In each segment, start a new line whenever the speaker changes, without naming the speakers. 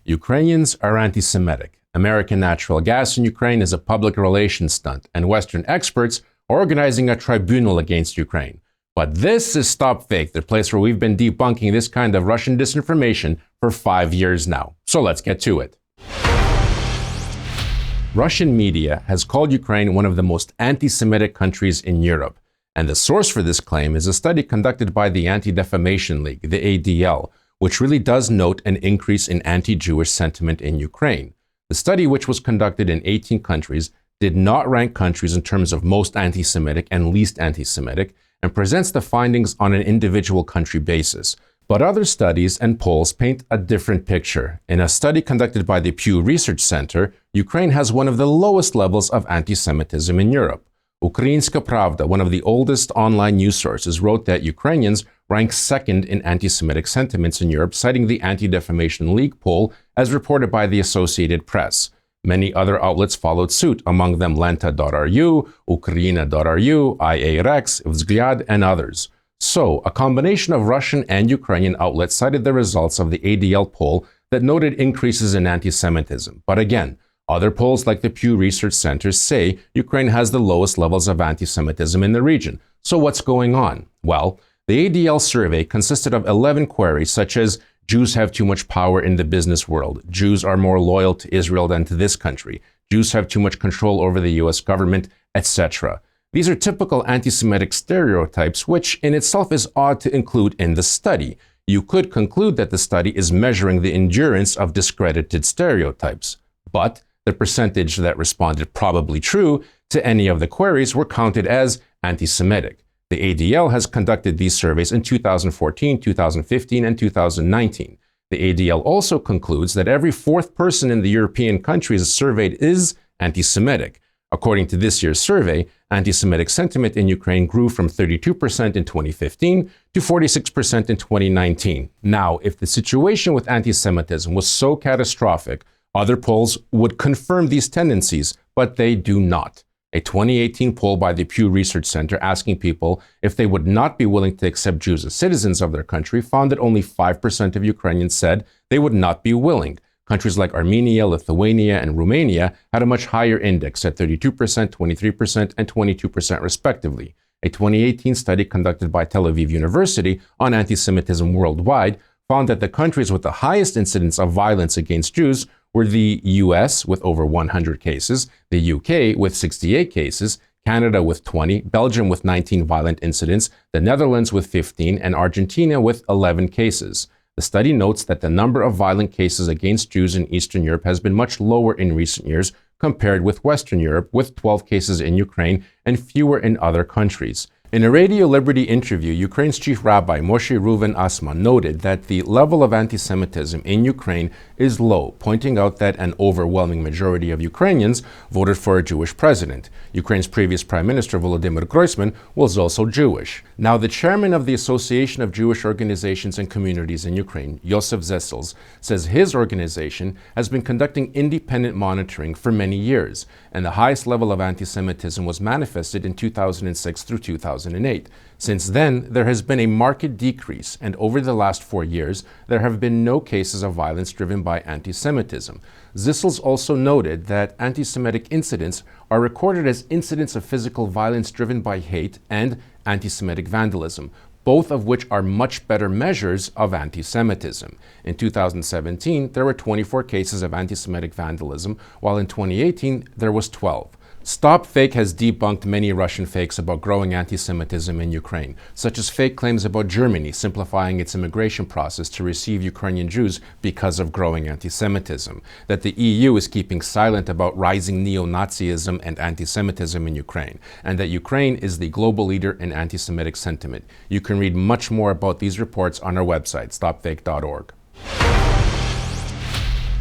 Ukrainians are anti-Semitic. American natural gas in Ukraine is a public relations stunt, and Western experts are organizing a tribunal against Ukraine. But this is StopFake, the place where we've been debunking this kind of Russian disinformation for 5 years now. So let's get to it. Russian media has called Ukraine one of the most anti-Semitic countries in Europe. And the source for this claim is a study conducted by the Anti-Defamation League, the ADL, which really does note an increase in anti-Jewish sentiment in Ukraine. The study, which was conducted in 18 countries, did not rank countries in terms of most anti-Semitic and least anti-Semitic, and presents the findings on an individual country basis. But other studies and polls paint a different picture. In a study conducted by the Pew Research Center, Ukraine has one of the lowest levels of anti-Semitism in Europe. Ukrainska Pravda, one of the oldest online news sources, wrote that Ukrainians rank second in anti-Semitic sentiments in Europe, citing the Anti-Defamation League poll as reported by the Associated Press. Many other outlets followed suit, among them Lenta.ru, Ukraina.ru, IA Rex, Vzгляд, and others. So, a combination of Russian and Ukrainian outlets cited the results of the ADL poll that noted increases in anti-Semitism. But again, other polls like the Pew Research Center say Ukraine has the lowest levels of anti-Semitism in the region. So what's going on? Well, the ADL survey consisted of 11 queries such as Jews have too much power in the business world, Jews are more loyal to Israel than to this country, Jews have too much control over the US government, etc. These are typical anti-Semitic stereotypes, which in itself is odd to include in the study. You could conclude that the study is measuring the endurance of discredited stereotypes. But the percentage that responded probably true to any of the queries were counted as anti-Semitic. The ADL has conducted these surveys in 2014, 2015, and 2019. The ADL also concludes that every fourth person in the European countries surveyed is anti-Semitic. According to this year's survey, anti-Semitic sentiment in Ukraine grew from 32% in 2015 to 46% in 2019. Now, if the situation with anti-Semitism was so catastrophic, other polls would confirm these tendencies, but they do not. A 2018 poll by the Pew Research Center asking people if they would not be willing to accept Jews as citizens of their country found that only 5% of Ukrainians said they would not be willing. Countries like Armenia, Lithuania, and Romania had a much higher index at 32%, 23%, and 22% respectively. A 2018 study conducted by Tel Aviv University on anti-Semitism worldwide found that the countries with the highest incidence of violence against Jews were the US with over 100 cases, the UK with 68 cases, Canada with 20, Belgium with 19 violent incidents, the Netherlands with 15, and Argentina with 11 cases. The study notes that the number of violent cases against Jews in Eastern Europe has been much lower in recent years compared with Western Europe, with 12 cases in Ukraine and fewer in other countries. In a Radio Liberty interview, Ukraine's chief rabbi, Moshe Reuven Assman, noted that the level of anti-Semitism in Ukraine is low, pointing out that an overwhelming majority of Ukrainians voted for a Jewish president. Ukraine's previous prime minister, Volodymyr Groysman, was also Jewish. Now, the chairman of the Association of Jewish Organizations and Communities in Ukraine, Yosef Zessels, says his organization has been conducting independent monitoring for many years, and the highest level of anti-Semitism was manifested in 2006 through 2008. Since then, there has been a marked decrease, and over the last 4 years, there have been no cases of violence driven by anti-Semitism. Zissels also noted that anti-Semitic incidents are recorded as incidents of physical violence driven by hate and anti-Semitic vandalism, both of which are much better measures of anti-Semitism. In 2017, there were 24 cases of anti-Semitic vandalism, while in 2018, there was 12. StopFake has debunked many Russian fakes about growing anti-Semitism in Ukraine, such as fake claims about Germany simplifying its immigration process to receive Ukrainian Jews because of growing anti-Semitism, that the EU is keeping silent about rising neo-Nazism and anti-Semitism in Ukraine, and that Ukraine is the global leader in anti-Semitic sentiment. You can read much more about these reports on our website, stopfake.org.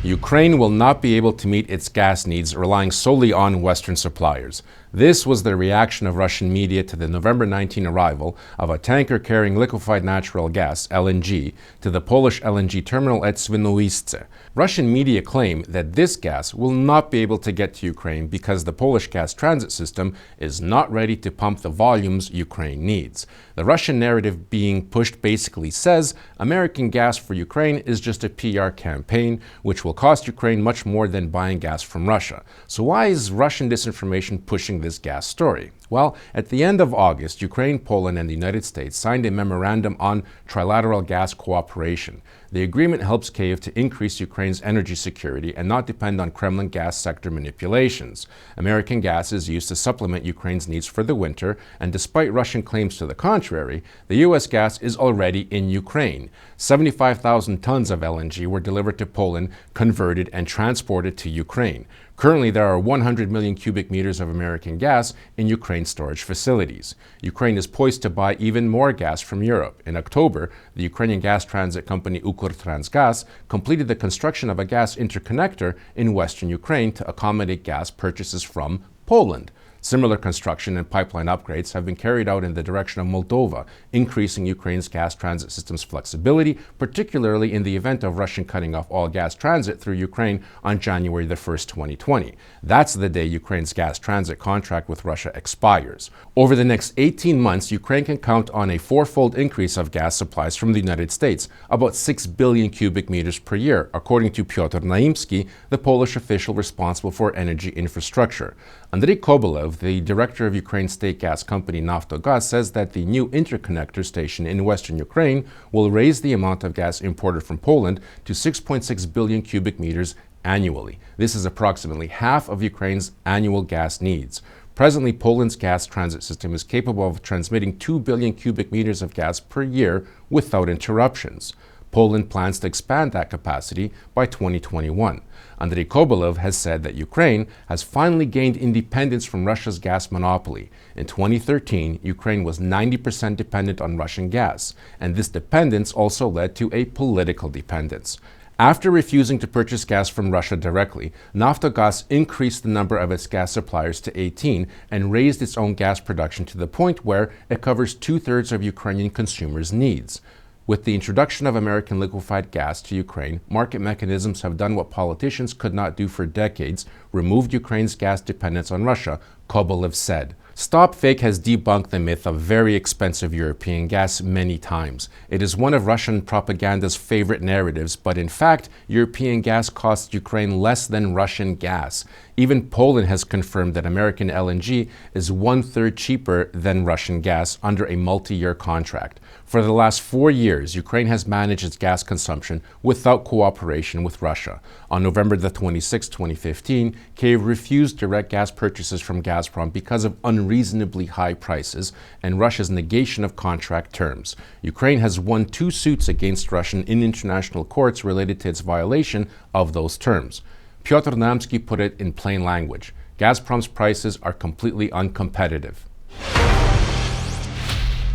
Ukraine will not be able to meet its gas needs relying solely on Western suppliers. This was the reaction of Russian media to the November 19 arrival of a tanker carrying liquefied natural gas, LNG, to the Polish LNG terminal at Świnoujście. Russian media claim that this gas will not be able to get to Ukraine because the Polish gas transit system is not ready to pump the volumes Ukraine needs. The Russian narrative being pushed basically says American gas for Ukraine is just a PR campaign which will will cost Ukraine much more than buying gas from Russia. So why is Russian disinformation pushing this gas story? Well, at the end of August, Ukraine, Poland, and the United States signed a memorandum on trilateral gas cooperation. The agreement helps Kyiv to increase Ukraine's energy security and not depend on Kremlin gas sector manipulations. American gas is used to supplement Ukraine's needs for the winter, and despite Russian claims to the contrary, the U.S. gas is already in Ukraine. 75,000 tons of LNG were delivered to Poland, converted, and transported to Ukraine. Currently, there are 100 million cubic meters of American gas in Ukraine's storage facilities. Ukraine is poised to buy even more gas from Europe. In October, the Ukrainian gas transit company Ukrtransgaz completed the construction of a gas interconnector in western Ukraine to accommodate gas purchases from Poland. Similar construction and pipeline upgrades have been carried out in the direction of Moldova, increasing Ukraine's gas transit system's flexibility, particularly in the event of Russia cutting off all gas transit through Ukraine on January 1st, 2020. That's the day Ukraine's gas transit contract with Russia expires. Over the next 18 months, Ukraine can count on a fourfold increase of gas supplies from the United States, about 6 billion cubic meters per year, according to Piotr Naimski, the Polish official responsible for energy infrastructure. Andriy Kobylev, the director of Ukraine's state gas company Naftogaz, says that the new interconnector station in western Ukraine will raise the amount of gas imported from Poland to 6.6 billion cubic meters annually. This is approximately half of Ukraine's annual gas needs. Presently, Poland's gas transit system is capable of transmitting 2 billion cubic meters of gas per year without interruptions. Poland plans to expand that capacity by 2021. Andriy Kobylev has said that Ukraine has finally gained independence from Russia's gas monopoly. In 2013, Ukraine was 90% dependent on Russian gas, and this dependence also led to a political dependence. After refusing to purchase gas from Russia directly, Naftogaz increased the number of its gas suppliers to 18 and raised its own gas production to the point where it covers 2/3 of Ukrainian consumers' needs. With the introduction of American liquefied gas to Ukraine, market mechanisms have done what politicians could not do for decades, removed Ukraine's gas dependence on Russia, Kobylev said. StopFake has debunked the myth of very expensive European gas many times. It is one of Russian propaganda's favorite narratives, but in fact, European gas costs Ukraine less than Russian gas. Even Poland has confirmed that American LNG is 1/3 cheaper than Russian gas under a multi-year contract. For the last 4 years, Ukraine has managed its gas consumption without cooperation with Russia. On November 26, 2015, Kyiv refused direct gas purchases from Gazprom because of unreasonably high prices and Russia's negation of contract terms. Ukraine has won 2 suits against Russia in international courts related to its violation of those terms. Piotr Naimski put it in plain language. Gazprom's prices are completely uncompetitive.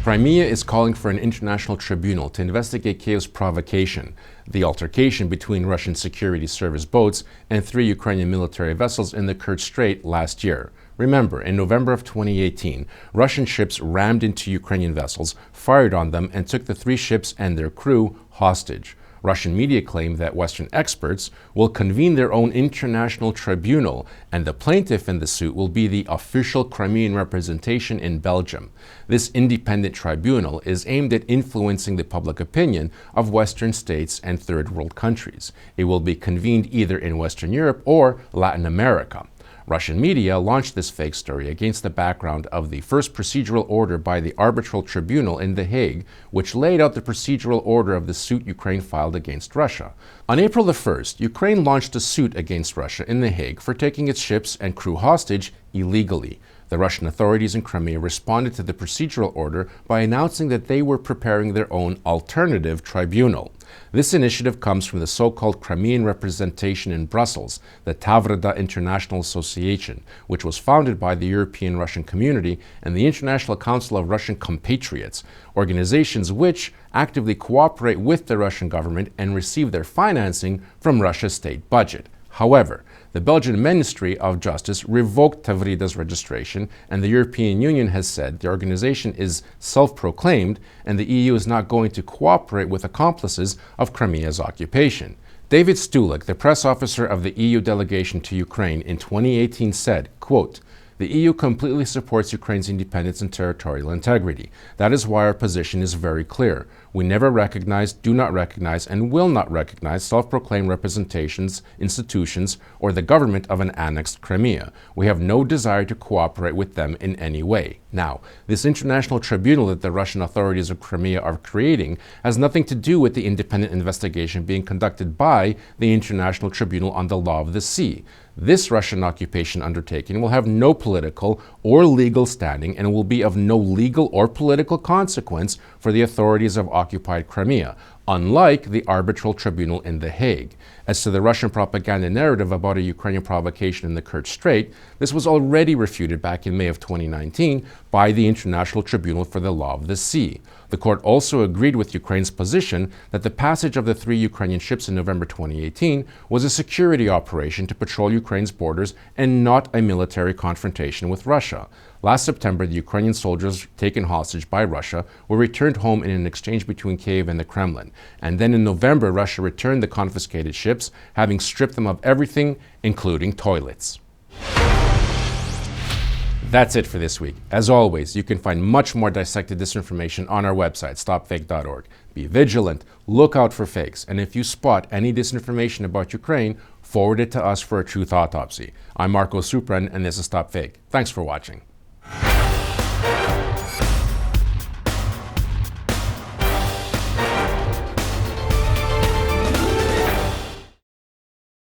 Crimea is calling for an international tribunal to investigate Kyiv's provocation, the altercation between Russian security service boats and 3 Ukrainian military vessels in the Kerch Strait last year. Remember, in November of 2018, Russian ships rammed into Ukrainian vessels, fired on them, and took the 3 ships and their crew hostage. Russian media claim that Western experts will convene their own international tribunal, and the plaintiff in the suit will be the official Crimean representation in Belgium. This independent tribunal is aimed at influencing the public opinion of Western states and third world countries. It will be convened either in Western Europe or Latin America. Russian media launched this fake story against the background of the first procedural order by the arbitral tribunal in The Hague, which laid out the procedural order of the suit Ukraine filed against Russia. On April 1st, Ukraine launched a suit against Russia in The Hague for taking its ships and crew hostage illegally. The Russian authorities in Crimea responded to the procedural order by announcing that they were preparing their own alternative tribunal. This initiative comes from the so-called Crimean representation in Brussels, the Tavrada International Association, which was founded by the European Russian Community and the International Council of Russian Compatriots, organizations which actively cooperate with the Russian government and receive their financing from Russia's state budget. However, the Belgian Ministry of Justice revoked Tavrada's registration, and the European Union has said the organization is self-proclaimed and the EU is not going to cooperate with accomplices of Crimea's occupation. David Stulik, the press officer of the EU delegation to Ukraine in 2018 said, quote, The EU completely supports Ukraine's independence and territorial integrity. That is why our position is very clear. We never recognize, do not recognize, and will not recognize self-proclaimed representations, institutions, or the government of an annexed Crimea. We have no desire to cooperate with them in any way. Now, this international tribunal that the Russian authorities of Crimea are creating has nothing to do with the independent investigation being conducted by the International Tribunal on the Law of the Sea. This Russian occupation undertaking will have no political or legal standing and will be of no legal or political consequence for the authorities of occupied Crimea, unlike the arbitral tribunal in The Hague. As to the Russian propaganda narrative about a Ukrainian provocation in the Kerch Strait, this was already refuted back in May of 2019 by the International Tribunal for the Law of the Sea. The court also agreed with Ukraine's position that the passage of the 3 Ukrainian ships in November 2018 was a security operation to patrol Ukraine's borders and not a military confrontation with Russia. Last September, the Ukrainian soldiers taken hostage by Russia were returned home in an exchange between Kiev and the Kremlin. And then in November, Russia returned the confiscated ships, having stripped them of everything, including toilets. That's it for this week. As always, you can find much more dissected disinformation on our website, StopFake.org. Be vigilant, look out for fakes, and if you spot any disinformation about Ukraine, forward it to us for a truth autopsy. I'm Marko Suprun, and this is StopFake. Thanks for watching.